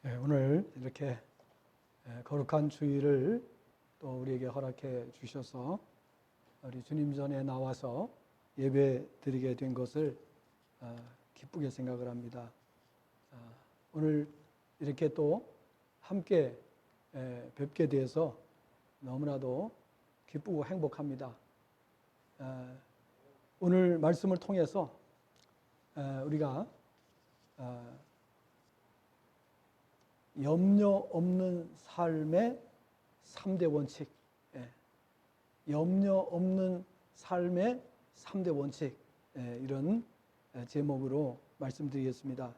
오늘 이렇게 거룩한 주일을 또 우리에게 허락해 주셔서 우리 주님 전에 나와서 예배 드리게 된 것을 기쁘게 생각을 합니다. 오늘 이렇게 또 함께 뵙게 돼서 너무나도 기쁘고 행복합니다. 오늘 말씀을 통해서 우리가 염려 없는 삶의 3대 원칙, 염려 없는 삶의 3대 원칙, 이런 제목으로 말씀드리겠습니다.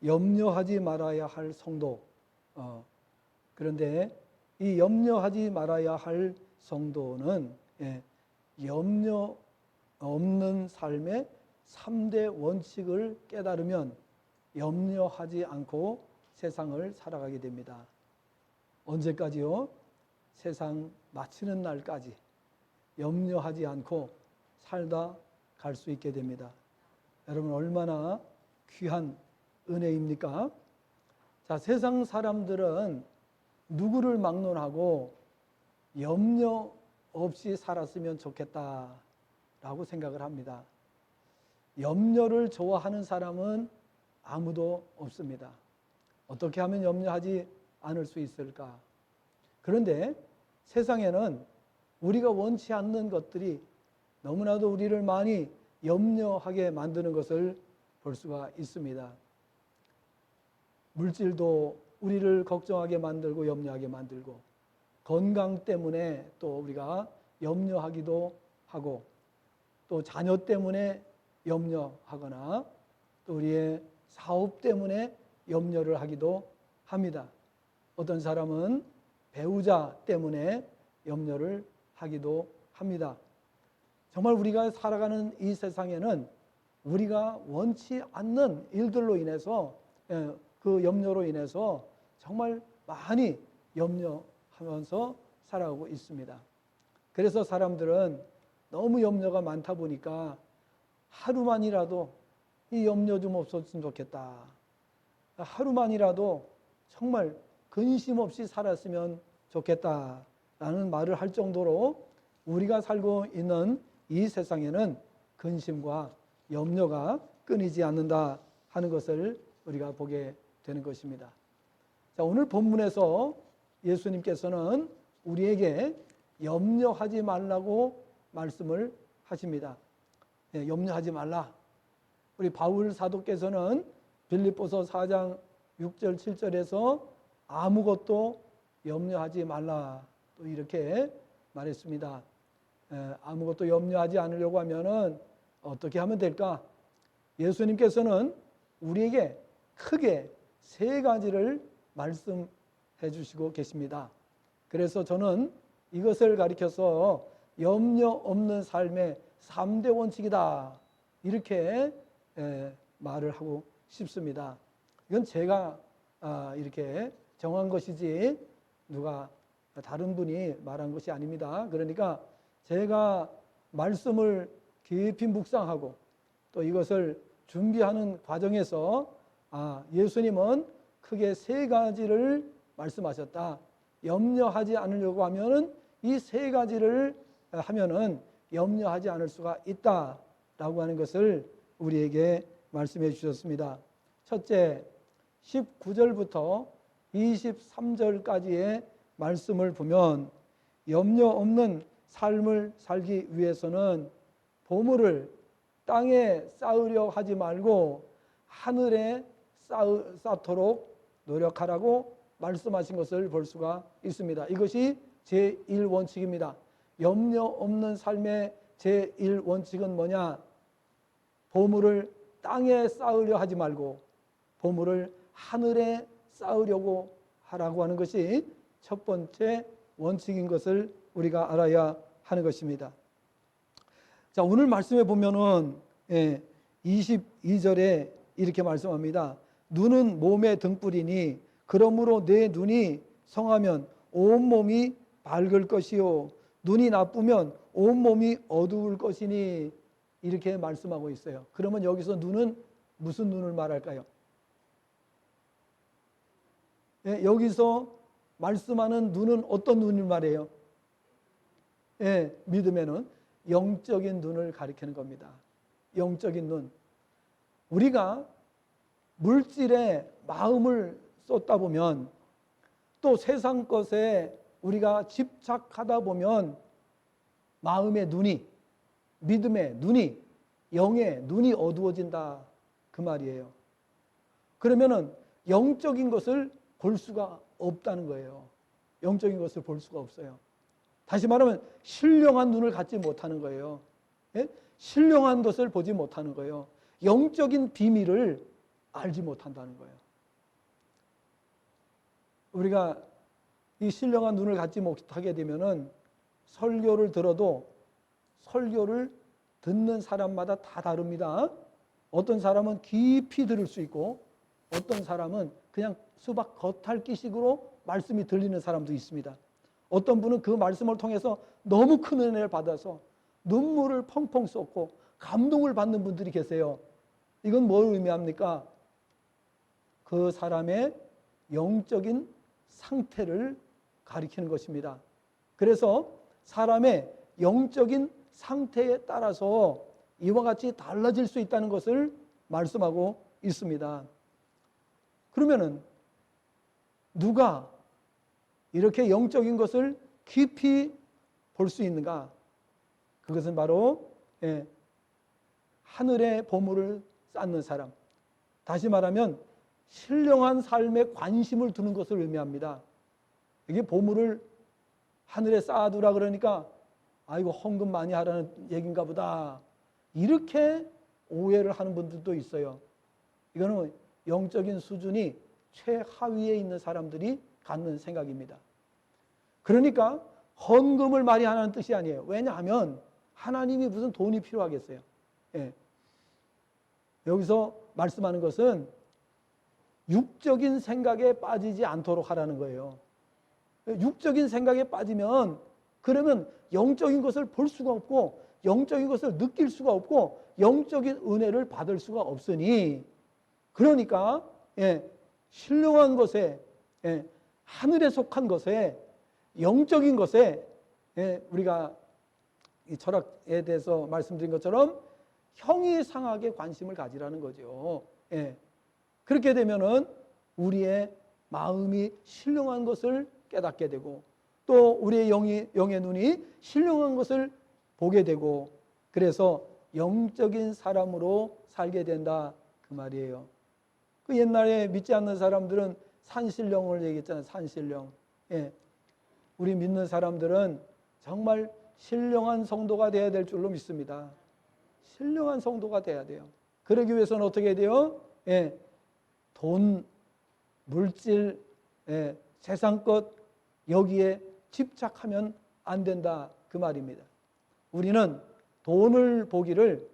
염려하지 말아야 할 성도. 그런데 이 염려하지 말아야 할 성도는 염려 없는 삶의 3대 원칙을 깨달으면 염려하지 않고 세상을 살아가게 됩니다. 언제까지요? 세상 마치는 날까지 염려하지 않고 살다 갈 수 있게 됩니다. 여러분, 얼마나 귀한 은혜입니까? 자, 세상 사람들은 누구를 막론하고 염려 없이 살았으면 좋겠다라고 생각을 합니다. 염려를 좋아하는 사람은 아무도 없습니다. 어떻게 하면 염려하지 않을 수 있을까? 그런데 세상에는 우리가 원치 않는 것들이 너무나도 우리를 많이 염려하게 만드는 것을 볼 수가 있습니다. 물질도 우리를 걱정하게 만들고 염려하게 만들고, 건강 때문에 또 우리가 염려하기도 하고, 또 자녀 때문에 염려하거나, 또 우리의 사업 때문에 염려를 하기도 합니다. 어떤 사람은 배우자 때문에 염려를 하기도 합니다. 정말 우리가 살아가는 이 세상에는 우리가 원치 않는 일들로 인해서, 그 염려로 인해서 정말 많이 염려하면서 살아가고 있습니다. 그래서 사람들은 너무 염려가 많다 보니까 하루만이라도 이 염려 좀 없었으면 좋겠다, 하루만이라도 정말 근심 없이 살았으면 좋겠다라는 말을 할 정도로 우리가 살고 있는 이 세상에는 근심과 염려가 끊이지 않는다 하는 것을 우리가 보게 되는 것입니다. 자, 오늘 본문에서 예수님께서는 우리에게 염려하지 말라고 말씀을 하십니다. 염려하지 말라. 우리 바울 사도께서는 빌립보서 4장 6절 7절에서 아무것도 염려하지 말라 또 이렇게 말했습니다. 아무것도 염려하지 않으려고 하면은 어떻게 하면 될까? 예수님께서는 우리에게 크게 세 가지를 말씀해 주시고 계십니다. 그래서 저는 이것을 가리켜서 염려 없는 삶의 3대 원칙이다 이렇게 말을 하고 싶습니다. 이건 제가 이렇게 정한 것이지 누가 다른 분이 말한 것이 아닙니다. 그러니까 제가 말씀을 깊이 묵상하고 또 이것을 준비하는 과정에서 예수님은 크게 세 가지를 말씀하셨다. 염려하지 않으려고 하면은 이 세 가지를 하면은 염려하지 않을 수가 있다라고 하는 것을 우리에게 말씀해 주셨습니다. 첫째, 19절부터 23절까지의 말씀을 보면 염려 없는 삶을 살기 위해서는 보물을 땅에 쌓으려 하지 말고 하늘에 쌓도록 노력하라고 말씀하신 것을 볼 수가 있습니다. 이것이 제1원칙입니다. 염려 없는 삶의 제1원칙은 뭐냐? 보물을 땅에 쌓으려 하지 말고 보물을 하늘에 쌓으려고 하라고 하는 것이 첫 번째 원칙인 것을 우리가 알아야 하는 것입니다. 자, 오늘 말씀에 보면은 22절에 이렇게 말씀합니다. 눈은 몸의 등불이니 그러므로 내 눈이 성하면 온몸이 밝을 것이요 눈이 나쁘면 온몸이 어두울 것이니 이렇게 말씀하고 있어요. 그러면 여기서 눈은 무슨 눈을 말할까요? 예, 여기서 말씀하는 눈은 어떤 눈을 말해요? 예, 믿음에는 영적인 눈을 가리키는 겁니다. 영적인 눈. 우리가 물질에 마음을 쏟다 보면, 또 세상 것에 우리가 집착하다 보면 마음의 눈이, 믿음의 눈이, 영의 눈이 어두워진다, 그 말이에요. 그러면은 영적인 것을 볼 수가 없다는 거예요. 영적인 것을 볼 수가 없어요. 다시 말하면 신령한 눈을 갖지 못하는 거예요. 예? 신령한 것을 보지 못하는 거예요. 영적인 비밀을 알지 못한다는 거예요. 우리가 이 신령한 눈을 갖지 못하게 되면은 설교를 들어도 설교를 듣는 사람마다 다 다릅니다. 어떤 사람은 깊이 들을 수 있고 어떤 사람은 그냥 수박 겉핥기식으로 말씀이 들리는 사람도 있습니다. 어떤 분은 그 말씀을 통해서 너무 큰 은혜를 받아서 눈물을 펑펑 쏟고 감동을 받는 분들이 계세요. 이건 뭘 의미합니까? 그 사람의 영적인 상태를 가리키는 것입니다. 그래서 사람의 영적인 상태에 따라서 이와 같이 달라질 수 있다는 것을 말씀하고 있습니다. 그러면은 누가 이렇게 영적인 것을 깊이 볼 수 있는가? 그것은 바로 하늘의 보물을 쌓는 사람. 다시 말하면 신령한 삶에 관심을 두는 것을 의미합니다. 이게 보물을 하늘에 쌓아두라 그러니까 아이고 헌금 많이 하라는 얘기인가 보다, 이렇게 오해를 하는 분들도 있어요. 이거는 영적인 수준이 최하위에 있는 사람들이 갖는 생각입니다. 그러니까 헌금을 많이 하라는 뜻이 아니에요. 왜냐하면 하나님이 무슨 돈이 필요하겠어요. 예. 여기서 말씀하는 것은 육적인 생각에 빠지지 않도록 하라는 거예요. 육적인 생각에 빠지면 그러면 영적인 것을 볼 수가 없고 영적인 것을 느낄 수가 없고 영적인 은혜를 받을 수가 없으니, 그러니까 신령한 것에, 하늘에 속한 것에, 영적인 것에, 우리가 이 철학에 대해서 말씀드린 것처럼 형이상하게 관심을 가지라는 거죠. 그렇게 되면은 우리의 마음이 신령한 것을 깨닫게 되고 또 우리의 영의 눈이 신령한 것을 보게 되고, 그래서 영적인 사람으로 살게 된다, 그 말이에요. 그 옛날에 믿지 않는 사람들은 산신령을 얘기했잖아요. 산신령. 우리 믿는 사람들은 정말 신령한 성도가 되어야 될 줄로 믿습니다. 신령한 성도가 돼야 돼요. 그러기 위해서는 어떻게 해야 돼요? 돈, 물질, 세상 것, 여기에 집착하면 안 된다, 그 말입니다. 우리는 돈을 보기를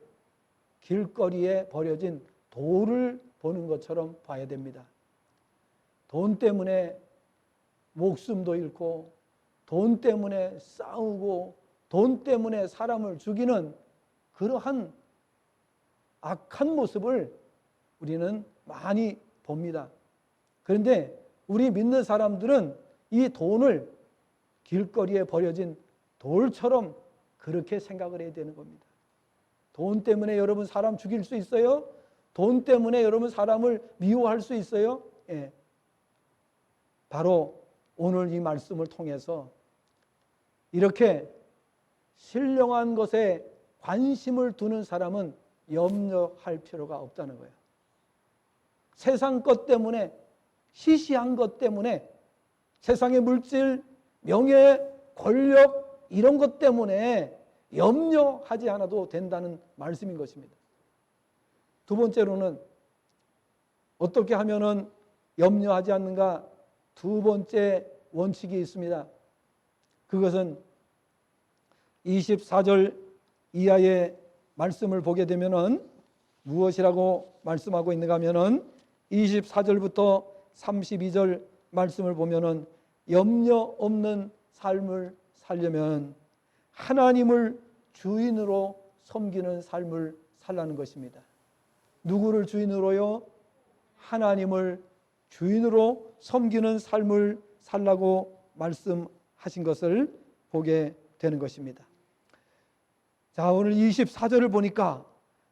길거리에 버려진 돌을 보는 것처럼 봐야 됩니다. 돈 때문에 목숨도 잃고 돈 때문에 싸우고 돈 때문에 사람을 죽이는 그러한 악한 모습을 우리는 많이 봅니다. 그런데 우리 믿는 사람들은 이 돈을 길거리에 버려진 돌처럼 그렇게 생각을 해야 되는 겁니다. 돈 때문에 여러분 사람 죽일 수 있어요? 돈 때문에 여러분 사람을 미워할 수 있어요? 바로 오늘 이 말씀을 통해서 이렇게 신령한 것에 관심을 두는 사람은 염려할 필요가 없다는 거예요. 세상 것 때문에, 시시한 것 때문에, 세상의 물질, 명예, 권력 이런 것 때문에 염려하지 않아도 된다는 말씀인 것입니다. 두 번째로는 어떻게 하면은 염려하지 않는가? 두 번째 원칙이 있습니다. 그것은 24절 이하의 말씀을 보게 되면은 무엇이라고 말씀하고 있는가 하면은 24절부터 32절 말씀을 보면은 염려 없는 삶을 살려면 하나님을 주인으로 섬기는 삶을 살라는 것입니다. 누구를 주인으로요? 하나님을 주인으로 섬기는 삶을 살라고 말씀하신 것을 보게 되는 것입니다. 자, 오늘 24절을 보니까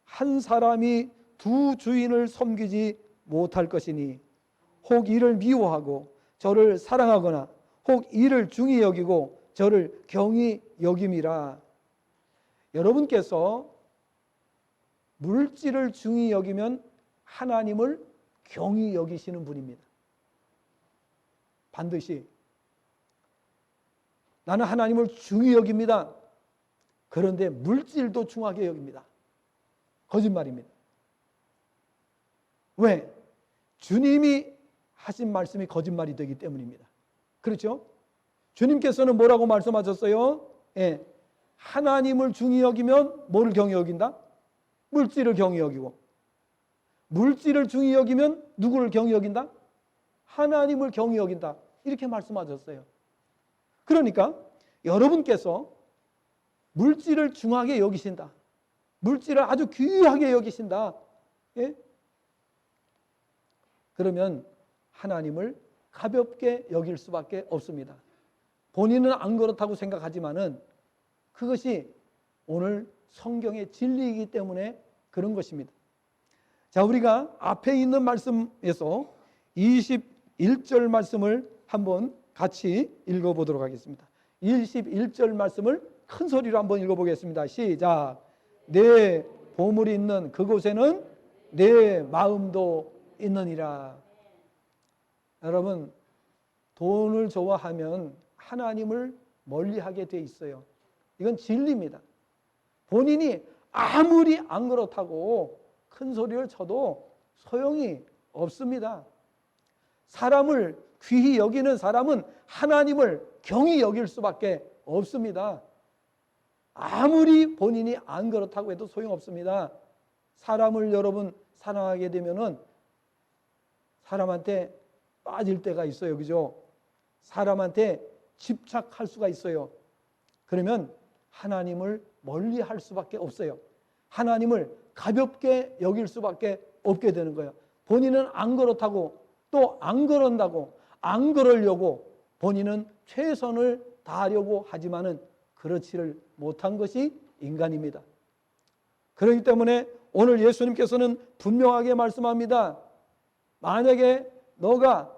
한 사람이 두 주인을 섬기지 못할 것이니 혹 이를 미워하고 저를 사랑하거나 혹 이를 중히 여기고 저를 경히 여김이라. 여러분께서 물질을 중히 여기면 하나님을 경히 여기시는 분입니다. 반드시. 나는 하나님을 중히 여깁니다. 그런데 물질도 중하게 여깁니다. 거짓말입니다. 왜? 주님이 하신 말씀이 거짓말이 되기 때문입니다. 그렇죠? 주님께서는 뭐라고 말씀하셨어요? 예. 하나님을 중히 여기면 뭐를 경히 여긴다? 물질을 경히 여기고, 물질을 중히 여기면 누구를 경히 여긴다? 하나님을 경히 여긴다. 이렇게 말씀하셨어요. 그러니까 여러분께서 물질을 중하게 여기신다. 물질을 아주 귀하게 여기신다. 예? 그러면 하나님을 가볍게 여길 수밖에 없습니다. 본인은 안 그렇다고 생각하지만은 그것이 오늘 성경의 진리이기 때문에 그런 것입니다. 자, 우리가 앞에 있는 말씀에서 21절 말씀을 한번 같이 읽어보도록 하겠습니다. 21절 말씀을 큰 소리로 한번 읽어보겠습니다. 시작. 내 보물이 있는 그곳에는 내 마음도 있느니라. 여러분, 돈을 좋아하면 하나님을 멀리하게 돼 있어요. 이건 진리입니다. 본인이 아무리 안 그렇다고 큰 소리를 쳐도 소용이 없습니다. 사람을 귀히 여기는 사람은 하나님을 경히 여길 수밖에 없습니다. 아무리 본인이 안 그렇다고 해도 소용없습니다. 사람을 여러분 사랑하게 되면은 사람한테 빠질 때가 있어요. 그죠? 사람한테 집착할 수가 있어요. 그러면 하나님을 멀리 할 수밖에 없어요. 하나님을 가볍게 여길 수밖에 없게 되는 거예요. 본인은 안 그렇다고 또 안 그런다고 안 그러려고 본인은 최선을 다하려고 하지만은 그렇지를 못한 것이 인간입니다. 그렇기 때문에 오늘 예수님께서는 분명하게 말씀합니다. 만약에 너가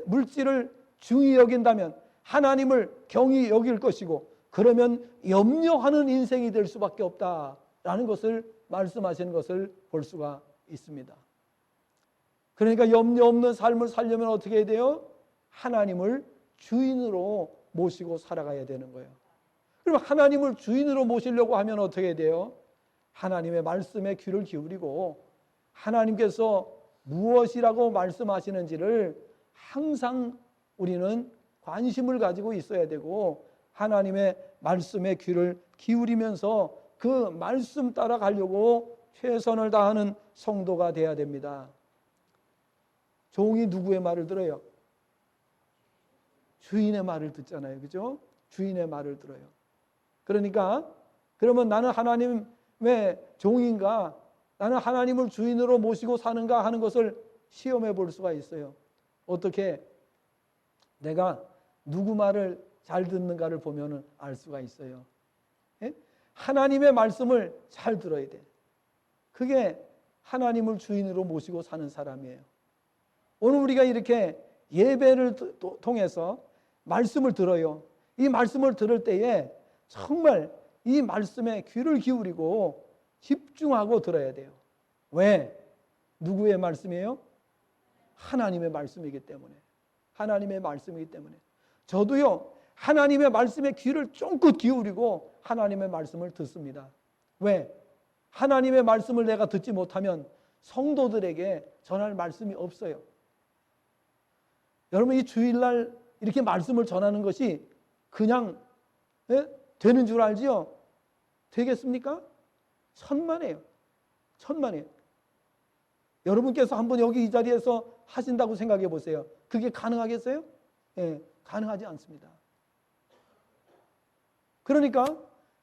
물질을 중히 여긴다면 하나님을 경히 여길 것이고 그러면 염려하는 인생이 될 수밖에 없다라는 것을 말씀하시는 것을 볼 수가 있습니다. 그러니까 염려 없는 삶을 살려면 어떻게 해야 돼요? 하나님을 주인으로 모시고 살아가야 되는 거예요. 그럼 하나님을 주인으로 모시려고 하면 어떻게 해야 돼요? 하나님의 말씀에 귀를 기울이고 하나님께서 무엇이라고 말씀하시는지를 항상 우리는 관심을 가지고 있어야 되고 하나님의 말씀에 귀를 기울이면서 그 말씀 따라가려고 최선을 다하는 성도가 돼야 됩니다. 종이 누구의 말을 들어요? 주인의 말을 듣잖아요. 그죠? 주인의 말을 들어요. 그러니까 그러면 나는 하나님의 종인가? 나는 하나님을 주인으로 모시고 사는가 하는 것을 시험해 볼 수가 있어요. 어떻게? 내가 누구 말을 잘 듣는가를 보면 알 수가 있어요. 예? 하나님의 말씀을 잘 들어야 돼. 그게 하나님을 주인으로 모시고 사는 사람이에요. 오늘 우리가 이렇게 예배를 통해서 말씀을 들어요. 이 말씀을 들을 때에 정말 이 말씀에 귀를 기울이고 집중하고 들어야 돼요. 왜? 누구의 말씀이에요? 하나님의 말씀이기 때문에. 하나님의 말씀이기 때문에. 저도요, 하나님의 말씀에 귀를 쫑긋 기울이고 하나님의 말씀을 듣습니다. 왜? 하나님의 말씀을 내가 듣지 못하면 성도들에게 전할 말씀이 없어요. 여러분, 이 주일날 이렇게 말씀을 전하는 것이 그냥 되는 줄 알지요? 되겠습니까? 천만에요. 천만에요. 여러분께서 한번 여기 이 자리에서 하신다고 생각해 보세요. 그게 가능하겠어요? 예, 가능하지 않습니다. 그러니까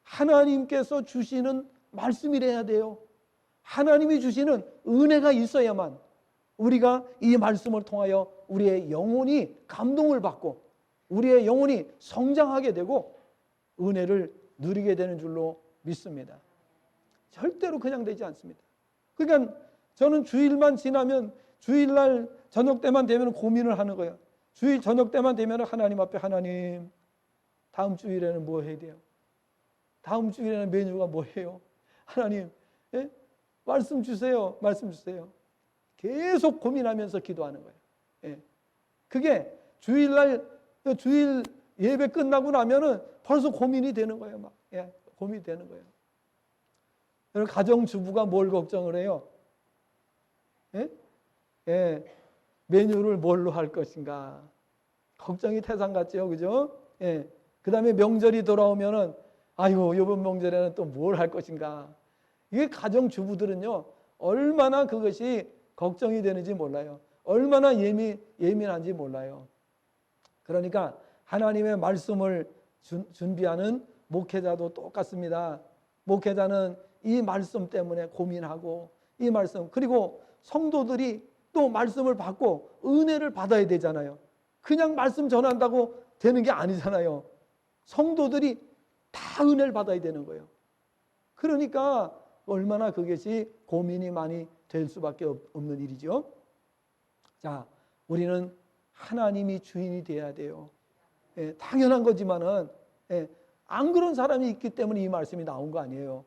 하나님께서 주시는 말씀이래야 돼요. 하나님이 주시는 은혜가 있어야만 우리가 이 말씀을 통하여 우리의 영혼이 감동을 받고 우리의 영혼이 성장하게 되고 은혜를 누리게 되는 줄로 믿습니다. 절대로 그냥 되지 않습니다. 그러니까 저는 주일만 지나면 주일날 저녁 때만 되면 고민을 하는 거예요. 주일 저녁 때만 되면 하나님 앞에 하나님 다음 주일에는 뭐 해야 돼요? 다음 주일에는 메뉴가 뭐예요? 하나님 예? 말씀 주세요. 말씀 주세요. 계속 고민하면서 기도하는 거예요. 예. 그게 주일 예배 끝나고 나면은 벌써 고민이 되는 거예요. 막. 예. 고민이 되는 거예요. 여러분 가정주부가 뭘 걱정을 해요? 예? 예. 메뉴를 뭘로 할 것인가? 걱정이 태산 같죠, 그죠? 예. 그 다음에 명절이 돌아오면은 아이고 이번 명절에는 또 뭘 할 것인가? 이게 가정주부들은요 얼마나 그것이 걱정이 되는지 몰라요. 얼마나 예민한지 몰라요. 그러니까 하나님의 말씀을 준비하는 목회자도 똑같습니다. 목회자는 이 말씀 때문에 고민하고 이 말씀 그리고 성도들이 또 말씀을 받고 은혜를 받아야 되잖아요. 그냥 말씀 전한다고 되는 게 아니잖아요. 성도들이 다 은혜를 받아야 되는 거예요. 그러니까 얼마나 그것이 고민이 많이 될 수밖에 없는 일이죠. 자, 우리는 하나님이 주인이 돼야 돼요. 예, 당연한 거지만은 안 그런 사람이 있기 때문에 이 말씀이 나온 거 아니에요.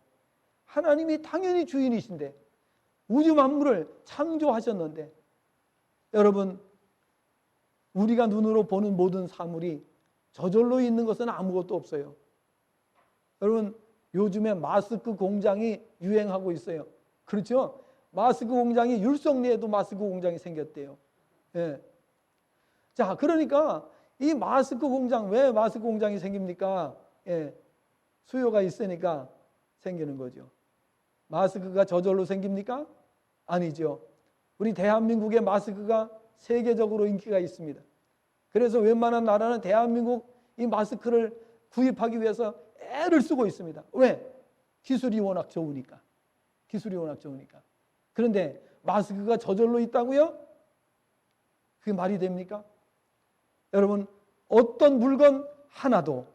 하나님이 당연히 주인이신데 우주 만물을 창조하셨는데 여러분 우리가 눈으로 보는 모든 사물이 저절로 있는 것은 아무것도 없어요. 여러분 요즘에 마스크 공장이 유행하고 있어요. 그렇죠? 마스크 공장이 율성리에도 마스크 공장이 생겼대요. 예. 자, 그러니까 이 마스크 공장 왜 마스크 공장이 생깁니까? 예. 수요가 있으니까 생기는 거죠. 마스크가 저절로 생깁니까? 아니죠. 우리 대한민국의 마스크가 세계적으로 인기가 있습니다. 그래서 웬만한 나라는 대한민국 이 마스크를 구입하기 위해서 애를 쓰고 있습니다. 왜? 기술이 워낙 좋으니까. 기술이 워낙 좋으니까. 그런데 마스크가 저절로 있다고요? 그게 말이 됩니까? 여러분 어떤 물건 하나도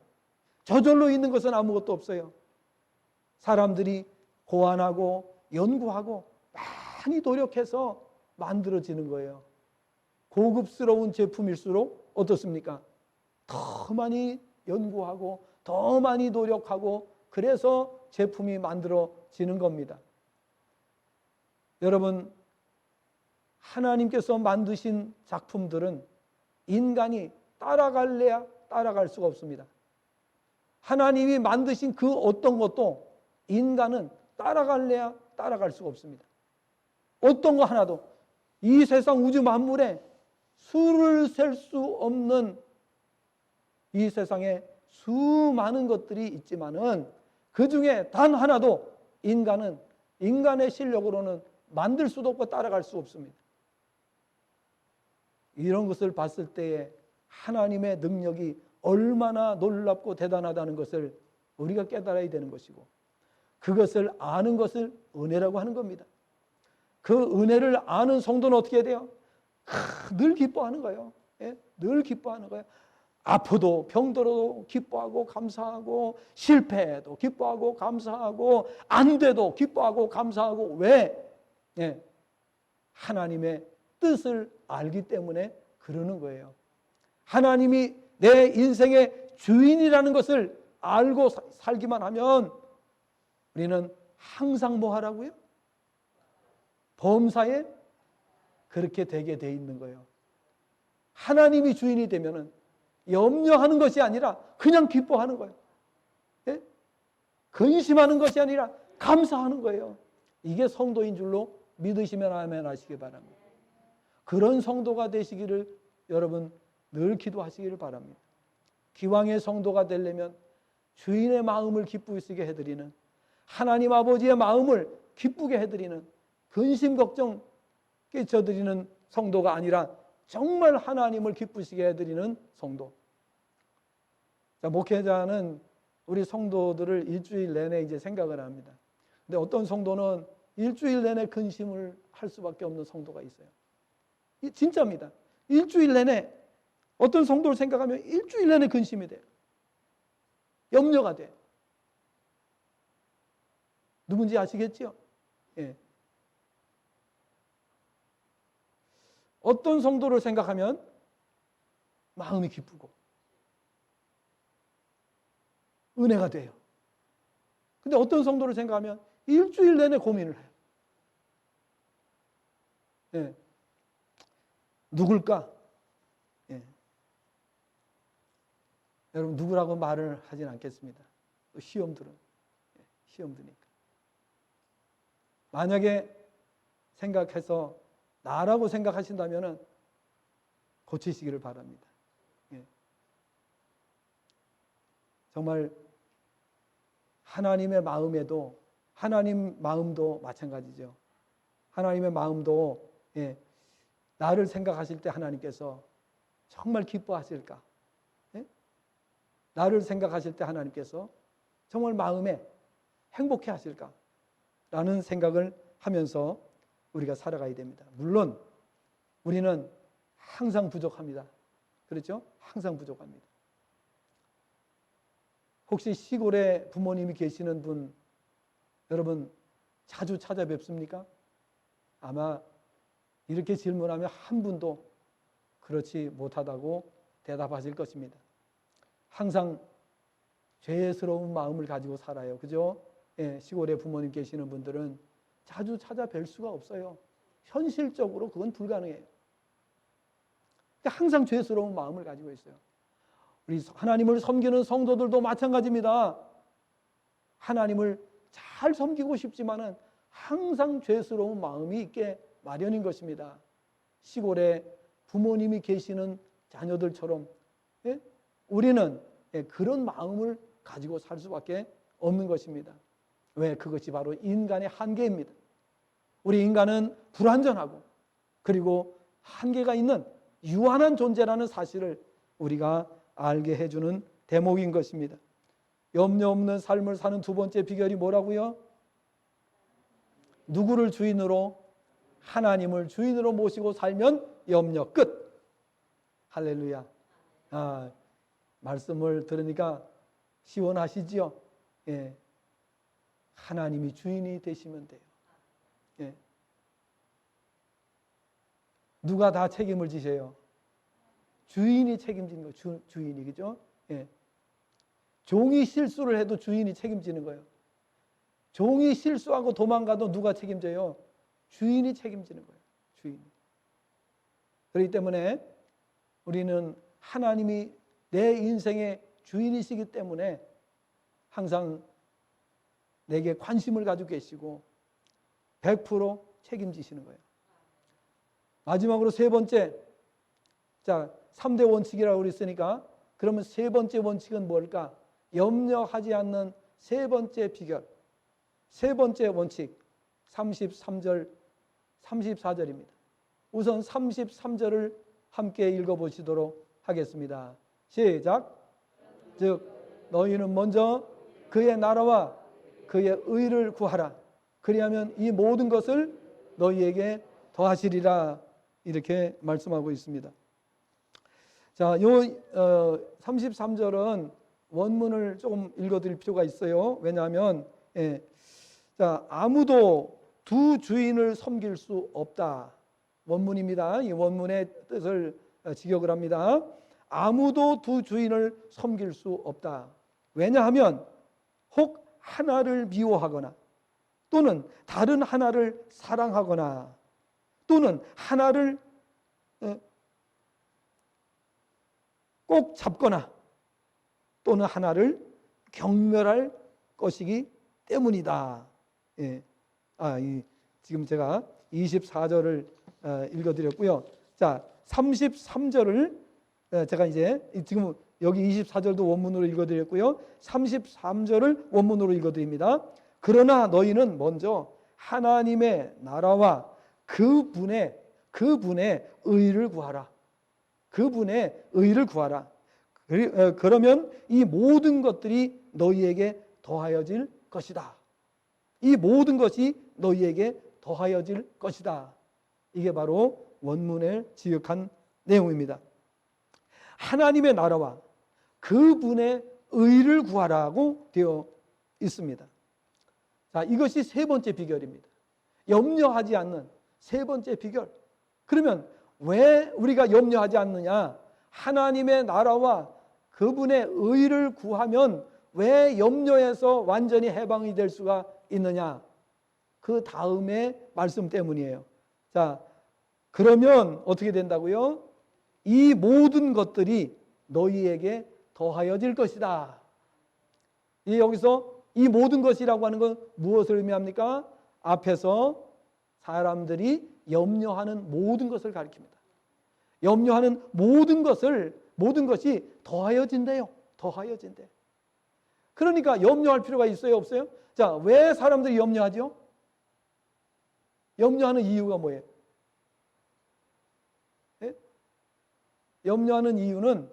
저절로 있는 것은 아무것도 없어요. 사람들이 고안하고 연구하고 많이 노력해서 만들어지는 거예요. 고급스러운 제품일수록 어떻습니까? 더 많이 연구하고 더 많이 노력하고 그래서 제품이 만들어지는 겁니다. 여러분 하나님께서 만드신 작품들은 인간이 따라갈래야 따라갈 수가 없습니다. 하나님이 만드신 그 어떤 것도 인간은 따라갈래야 따라갈 수가 없습니다. 어떤 거 하나도 이 세상 우주 만물에 수를 셀 수 없는 이 세상에 수많은 것들이 있지만은 그 중에 단 하나도 인간은 인간의 실력으로는 만들 수도 없고 따라갈 수 없습니다. 이런 것을 봤을 때에 하나님의 능력이 얼마나 놀랍고 대단하다는 것을 우리가 깨달아야 되는 것이고 그것을 아는 것을 은혜라고 하는 겁니다. 그 은혜를 아는 성도는 어떻게 해야 돼요? 늘 기뻐하는 거예요. 예? 늘 기뻐하는 거예요. 아프도 병들어도 기뻐하고 감사하고 실패해도 기뻐하고 감사하고 안 돼도 기뻐하고 감사하고 왜? 예. 하나님의 뜻을 알기 때문에 그러는 거예요. 하나님이 내 인생의 주인이라는 것을 알고 살기만 하면 우리는 항상 뭐 하라고요? 범사에 그렇게 되게 돼 있는 거예요. 하나님이 주인이 되면은 염려하는 것이 아니라 그냥 기뻐하는 거예요. 예? 근심하는 것이 아니라 감사하는 거예요. 이게 성도인 줄로 믿으시면 아멘 하시기 바랍니다. 그런 성도가 되시기를 여러분 늘 기도하시기를 바랍니다. 기왕의 성도가 되려면 주인의 마음을 기쁘시게 해드리는 하나님 아버지의 마음을 기쁘게 해드리는 근심 걱정 끼쳐드리는 성도가 아니라 정말 하나님을 기쁘시게 해드리는 성도. 자, 목회자는 우리 성도들을 일주일 내내 이제 생각을 합니다. 근데 어떤 성도는 일주일 내내 근심을 할 수밖에 없는 성도가 있어요. 진짜입니다. 일주일 내내 어떤 성도를 생각하면 일주일 내내 근심이 돼요. 염려가 돼. 누군지 아시겠죠? 예. 어떤 성도를 생각하면 마음이 기쁘고 은혜가 돼요. 근데 어떤 성도를 생각하면 일주일 내내 고민을 해요. 예. 누굴까? 예. 여러분 누구라고 말을 하진 않겠습니다. 또 시험들은 시험 드니까. 만약에 생각해서 나라고 생각하신다면 고치시기를 바랍니다. 예. 정말 하나님의 마음에도 하나님 마음도 마찬가지죠. 하나님의 마음도 나를 생각하실 때 하나님께서 정말 기뻐하실까? 예? 나를 생각하실 때 하나님께서 정말 마음에 행복해 하실까? 라는 생각을 하면서 우리가 살아가야 됩니다. 물론 우리는 항상 부족합니다. 그렇죠? 항상 부족합니다. 혹시 시골에 부모님이 계시는 분 여러분 자주 찾아뵙습니까? 아마 이렇게 질문하면 한 분도 그렇지 못하다고 대답하실 것입니다. 항상 죄스러운 마음을 가지고 살아요. 그죠? 예, 시골에 부모님 계시는 분들은 자주 찾아뵐 수가 없어요. 현실적으로 그건 불가능해요. 항상 죄스러운 마음을 가지고 있어요. 우리 하나님을 섬기는 성도들도 마찬가지입니다. 하나님을 잘 섬기고 싶지만은 항상 죄스러운 마음이 있게 마련인 것입니다. 시골에 부모님이 계시는 자녀들처럼 우리는 그런 마음을 가지고 살 수밖에 없는 것입니다. 왜? 그것이 바로 인간의 한계입니다. 우리 인간은 불완전하고 그리고 한계가 있는 유한한 존재라는 사실을 우리가 알게 해주는 대목인 것입니다. 염려 없는 삶을 사는 두 번째 비결이 뭐라고요? 누구를 주인으로? 하나님을 주인으로 모시고 살면 염려 끝. 할렐루야. 말씀을 들으니까 시원하시지요? 예. 하나님이 주인이 되시면 돼요. 예. 누가 다 책임을 지세요? 주인이 책임지는 거예요. 주인이, 그죠? 예. 종이 실수를 해도 주인이 책임지는 거예요. 종이 실수하고 도망가도 누가 책임져요? 주인이 책임지는 거예요. 주인이. 그렇기 때문에 우리는 하나님이 내 인생의 주인이시기 때문에 항상 내게 관심을 가지고 계시고 100% 책임지시는 거예요. 마지막으로 세 번째, 자 3대 원칙이라고 그랬으니까 그러면 세 번째 원칙은 뭘까? 염려하지 않는 세 번째 비결, 세 번째 원칙 33절, 34절입니다. 우선 33절을 함께 읽어보시도록 하겠습니다. 시작. 즉 너희는 먼저 그의 나라와 그의 의를 구하라. 그리하면 이 모든 것을 너희에게 더하시리라. 이렇게 말씀하고 있습니다. 자, 요 33절은 원문을 조금 읽어드릴 필요가 있어요. 왜냐하면 자, 아무도 두 주인을 섬길 수 없다. 원문입니다. 이 원문의 뜻을 직역을 합니다. 아무도 두 주인을 섬길 수 없다. 왜냐하면 혹 하나를 미워하거나 또는 다른 하나를 사랑하거나 또는 하나를 꼭 잡거나 또는 하나를 경멸할 것이기 때문이다. 예. 지금 제가 24절을 읽어드렸고요. 자, 33절을 제가 이제 지금 여기 24절도 원문으로 읽어드렸고요. 33절을 원문으로 읽어드립니다. 그러나 너희는 먼저 하나님의 나라와 그분의 의를 구하라. 그분의 의를 구하라. 그러면 이 모든 것들이 너희에게 더하여질 것이다. 이 모든 것이 너희에게 더하여질 것이다. 이게 바로 원문에 지역한 내용입니다. 하나님의 나라와 그분의 의를 구하라고 되어 있습니다. 자, 이것이 세 번째 비결입니다. 염려하지 않는 세 번째 비결. 그러면 왜 우리가 염려하지 않느냐? 하나님의 나라와 그분의 의를 구하면 왜 염려에서 완전히 해방이 될 수가 있느냐? 그 다음의 말씀 때문이에요. 자, 그러면 어떻게 된다고요? 이 모든 것들이 너희에게 더하여질 것이다. 여기서 이 모든 것이라고 하는 건 무엇을 의미합니까? 앞에서 사람들이 염려하는 모든 것을 가리킵니다. 염려하는 모든 것이 더하여진대요. 더하여진대. 그러니까 염려할 필요가 있어요, 없어요? 자, 왜 사람들이 염려하죠? 염려하는 이유가 뭐예요? 네? 염려하는 이유는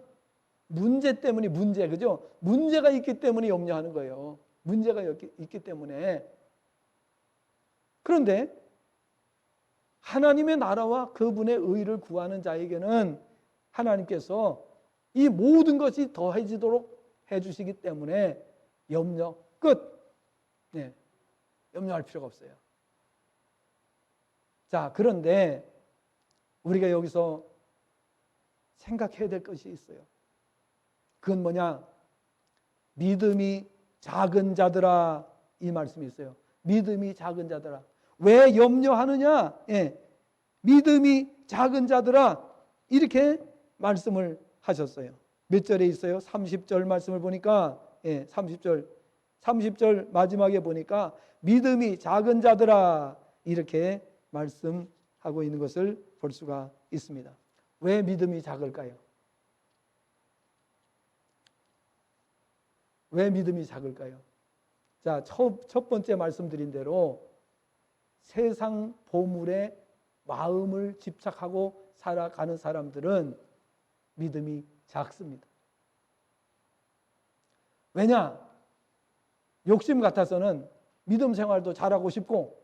문제 때문에 그죠? 문제가 있기 때문에 염려하는 거예요. 문제가 있기 때문에. 그런데 하나님의 나라와 그분의 의를 구하는 자에게는 하나님께서 이 모든 것이 더해지도록 해주시기 때문에 염려 끝. 네, 염려할 필요가 없어요. 자, 그런데 우리가 여기서 생각해야 될 것이 있어요. 그건 뭐냐? 믿음이 작은 자들아, 이 말씀이 있어요. 믿음이 작은 자들아. 왜 염려하느냐? 예, 믿음이 작은 자들아, 이렇게 말씀을 하셨어요. 몇 절에 있어요? 30절 말씀을 보니까, 예, 30절 마지막에 보니까 믿음이 작은 자들아, 이렇게 말씀하고 있는 것을 볼 수가 있습니다. 왜 믿음이 작을까요? 왜 믿음이 작을까요? 자, 첫 번째 말씀드린 대로 세상 보물에 마음을 집착하고 살아가는 사람들은 믿음이 작습니다. 왜냐? 욕심 같아서는 믿음 생활도 잘하고 싶고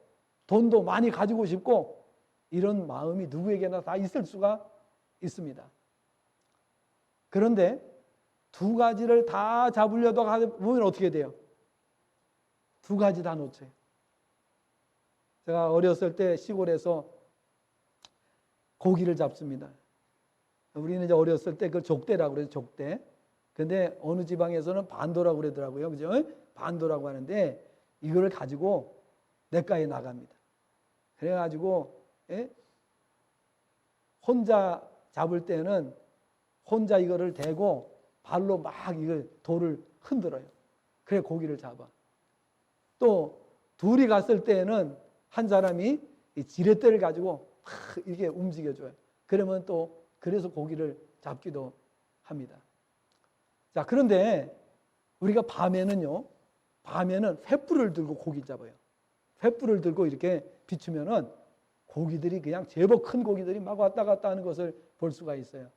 돈도 많이 가지고 싶고 이런 마음이 누구에게나 다 있을 수가 있습니다. 그런데 두 가지를 다 잡으려다 보면 어떻게 돼요? 두 가지 다 놓쳐요. 제가 어렸을 때 시골에서 고기를 잡습니다. 우리는 이제 어렸을 때 그걸 족대라고 그래요, 족대. 근데 어느 지방에서는 반도라고 그러더라고요. 그죠? 반도라고 하는데 이거를 가지고 냇가에 나갑니다. 그래가지고, 예? 혼자 잡을 때는 혼자 이거를 대고 발로 막 이걸 돌을 흔들어요. 그래 고기를 잡아. 또 둘이 갔을 때는 한 사람이 이 지렛대를 가지고 막 이렇게 움직여줘요. 그러면 또 그래서 고기를 잡기도 합니다. 자, 그런데 우리가 밤에는 횃불을 들고 고기 잡아요. 횃불을 들고 이렇게 비추면은 고기들이 그냥 제법 큰 고기들이 막 왔다 갔다 하는 것을 볼 수가 있어요.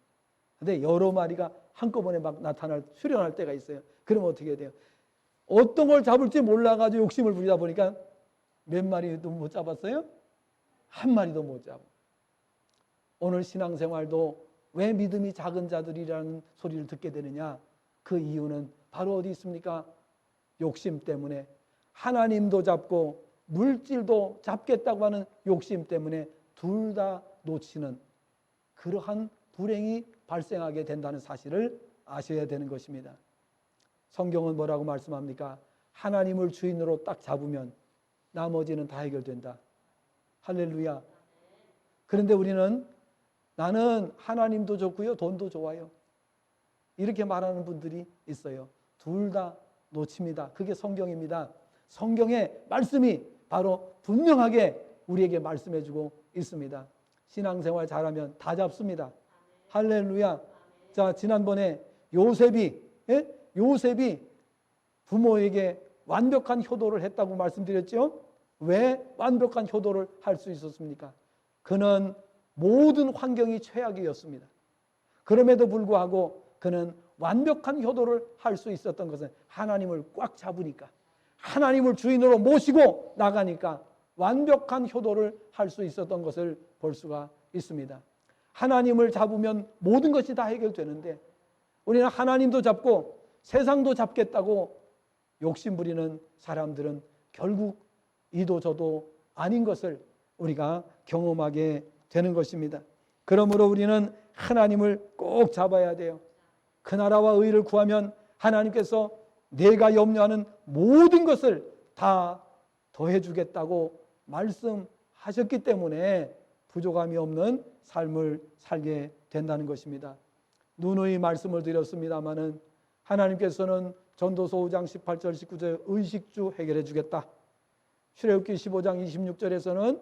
근데 여러 마리가 한꺼번에 막 수련할 때가 있어요. 그러면 어떻게 해야 돼요? 어떤 걸 잡을지 몰라가지고 욕심을 부리다 보니까 몇 마리도 못 잡았어요? 한 마리도 못 잡아. 오늘 신앙생활도 왜 믿음이 작은 자들이라는 소리를 듣게 되느냐? 그 이유는 바로 어디 있습니까? 욕심 때문에 하나님도 잡고 물질도 잡겠다고 하는 욕심 때문에 둘 다 놓치는 그러한 불행이 발생하게 된다는 사실을 아셔야 되는 것입니다. 성경은 뭐라고 말씀합니까? 하나님을 주인으로 딱 잡으면 나머지는 다 해결된다. 할렐루야. 그런데 우리는 나는 하나님도 좋고요, 돈도 좋아요. 이렇게 말하는 분들이 있어요. 둘 다 놓칩니다. 그게 성경입니다. 성경의 말씀이 바로 분명하게 우리에게 말씀해주고 있습니다. 신앙생활 잘하면 다 잡습니다. 할렐루야. 자, 지난번에 요셉이 부모에게 완벽한 효도를 했다고 말씀드렸죠? 왜 완벽한 효도를 할 수 있었습니까? 그는 모든 환경이 최악이었습니다. 그럼에도 불구하고 그는 완벽한 효도를 할 수 있었던 것은 하나님을 꽉 잡으니까, 하나님을 주인으로 모시고 나가니까 완벽한 효도를 할 수 있었던 것을 볼 수가 있습니다. 하나님을 잡으면 모든 것이 다 해결되는데 우리는 하나님도 잡고 세상도 잡겠다고 욕심부리는 사람들은 결국 이도 저도 아닌 것을 우리가 경험하게 되는 것입니다. 그러므로 우리는 하나님을 꼭 잡아야 돼요. 그 나라와 의를 구하면 하나님께서 내가 염려하는 모든 것을 다 더해주겠다고 말씀하셨기 때문에 부족함이 없는 삶을 살게 된다는 것입니다. 누누이 말씀을 드렸습니다마는 하나님께서는 전도서 5장 18절 19절 의식주 해결해 주겠다. 출애굽기 15장 26절에서는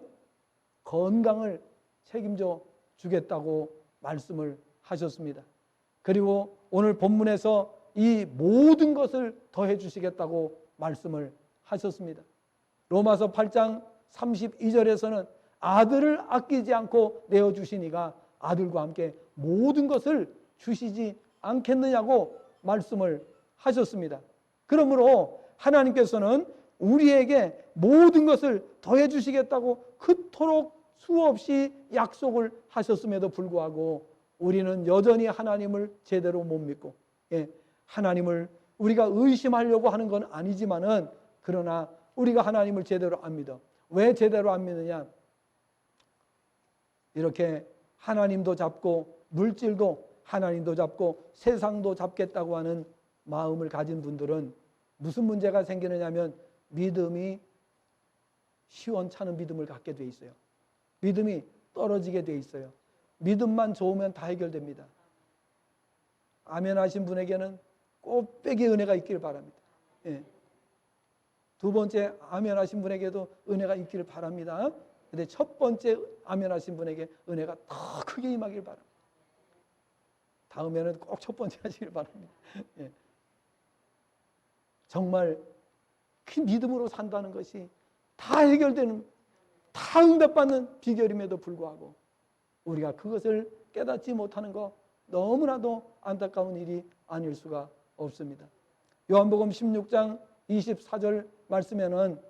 건강을 책임져 주겠다고 말씀을 하셨습니다. 그리고 오늘 본문에서 이 모든 것을 더해 주시겠다고 말씀을 하셨습니다. 로마서 8장 32절에서는 아들을 아끼지 않고 내어주시니가 아들과 함께 모든 것을 주시지 않겠느냐고 말씀을 하셨습니다. 그러므로 하나님께서는 우리에게 모든 것을 더해 주시겠다고 그토록 수없이 약속을 하셨음에도 불구하고 우리는 여전히 하나님을 제대로 못 믿고, 하나님을 우리가 의심하려고 하는 건 아니지만은 그러나 우리가 하나님을 제대로 안 믿어. 왜 제대로 안 믿느냐? 이렇게 하나님도 잡고 물질도 하나님도 잡고 세상도 잡겠다고 하는 마음을 가진 분들은 무슨 문제가 생기느냐면 믿음이 시원찮은 믿음을 갖게 돼 있어요. 믿음이 떨어지게 돼 있어요. 믿음만 좋으면 다 해결됩니다. 아멘 하신 분에게는 꽃배기 은혜가 있기를 바랍니다. 두 번째 아멘 하신 분에게도 은혜가 있기를 바랍니다. 근데 첫 번째 아멘 하신 분에게 은혜가 더 크게 임하길 바랍니다. 다음에는 꼭 첫 번째 하시길 바랍니다. 정말 그 믿음으로 산다는 것이 다 해결되는, 다 응답받는 비결임에도 불구하고 우리가 그것을 깨닫지 못하는 것 너무나도 안타까운 일이 아닐 수가 없습니다. 요한복음 16장 24절 말씀에는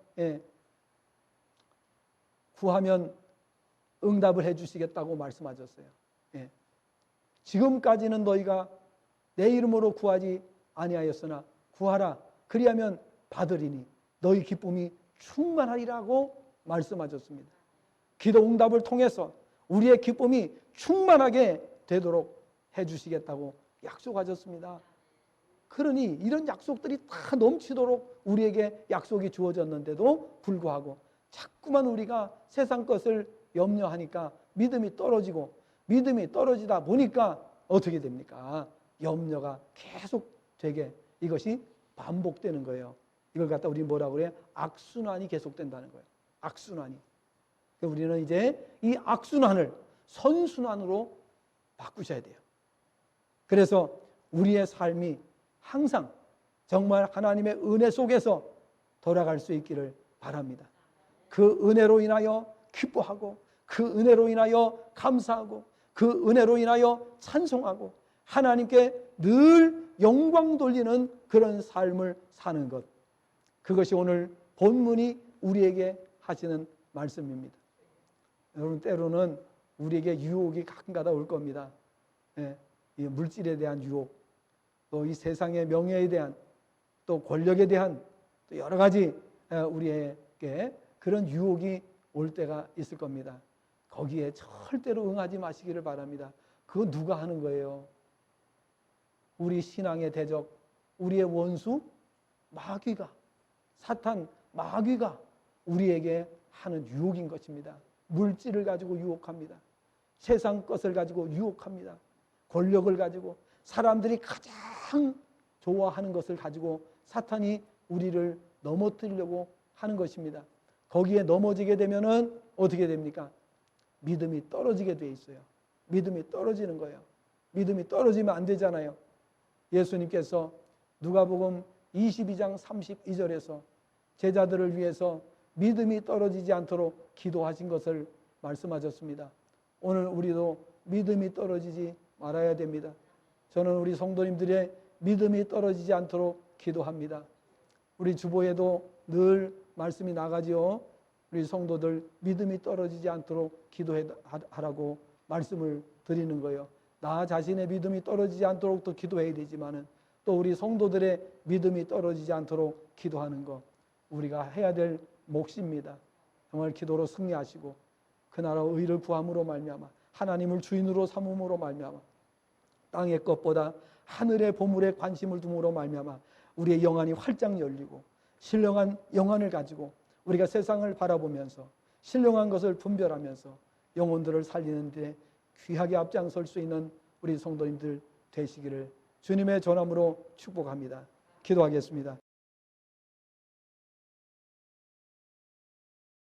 구하면 응답을 해주시겠다고 말씀하셨어요. 지금까지는 너희가 내 이름으로 구하지 아니하였으나 구하라 그리하면 받으리니 너희 기쁨이 충만하리라고 말씀하셨습니다. 기도 응답을 통해서 우리의 기쁨이 충만하게 되도록 해주시겠다고 약속하셨습니다. 그러니 이런 약속들이 다 넘치도록 우리에게 약속이 주어졌는데도 불구하고 자꾸만 우리가 세상 것을 염려하니까 믿음이 떨어지고, 믿음이 떨어지다 보니까 어떻게 됩니까? 염려가 계속 되게 이것이 반복되는 거예요. 이걸 갖다 우리 뭐라고 그래요? 악순환이 계속된다는 거예요. 악순환이. 우리는 이제 이 악순환을 선순환으로 바꾸셔야 돼요. 그래서 우리의 삶이 항상 정말 하나님의 은혜 속에서 돌아갈 수 있기를 바랍니다. 그 은혜로 인하여 기뻐하고, 그 은혜로 인하여 감사하고, 그 은혜로 인하여 찬송하고 하나님께 늘 영광 돌리는 그런 삶을 사는 것, 그것이 오늘 본문이 우리에게 하시는 말씀입니다. 여러분, 때로는 우리에게 유혹이 가끔가다 올 겁니다. 이 물질에 대한 유혹, 또 이 세상의 명예에 대한, 또 권력에 대한, 또 여러 가지 우리에게 그런 유혹이 올 때가 있을 겁니다. 거기에 절대로 응하지 마시기를 바랍니다. 그거 누가 하는 거예요? 우리 신앙의 대적, 우리의 원수 마귀가, 사탄 마귀가 우리에게 하는 유혹인 것입니다. 물질을 가지고 유혹합니다. 세상 것을 가지고 유혹합니다. 권력을 가지고, 사람들이 가장 좋아하는 것을 가지고 사탄이 우리를 넘어뜨리려고 하는 것입니다. 거기에 넘어지게 되면은 어떻게 됩니까? 믿음이 떨어지게 돼 있어요. 믿음이 떨어지는 거예요. 믿음이 떨어지면 안 되잖아요. 예수님께서 누가복음 22장 32절에서 제자들을 위해서 믿음이 떨어지지 않도록 기도하신 것을 말씀하셨습니다. 오늘 우리도 믿음이 떨어지지 말아야 됩니다. 저는 우리 성도님들의 믿음이 떨어지지 않도록 기도합니다. 우리 주보에도 늘 말씀이 나가지요. 우리 성도들 믿음이 떨어지지 않도록 기도하라고 말씀을 드리는 거예요. 나 자신의 믿음이 떨어지지 않도록 또 기도해야 되지만은 또 우리 성도들의 믿음이 떨어지지 않도록 기도하는 것, 우리가 해야 될 몫입니다. 정말 기도로 승리하시고 그 나라 의를 구함으로 말미암아 하나님을 주인으로 삼음으로 말미암아 땅의 것보다 하늘의 보물에 관심을 둠으로 말미암아 우리의 영안이 활짝 열리고 신령한 영안을 가지고 우리가 세상을 바라보면서 신령한 것을 분별하면서 영혼들을 살리는 데 귀하게 앞장설 수 있는 우리 성도님들 되시기를 주님의 전함으로 축복합니다. 기도하겠습니다.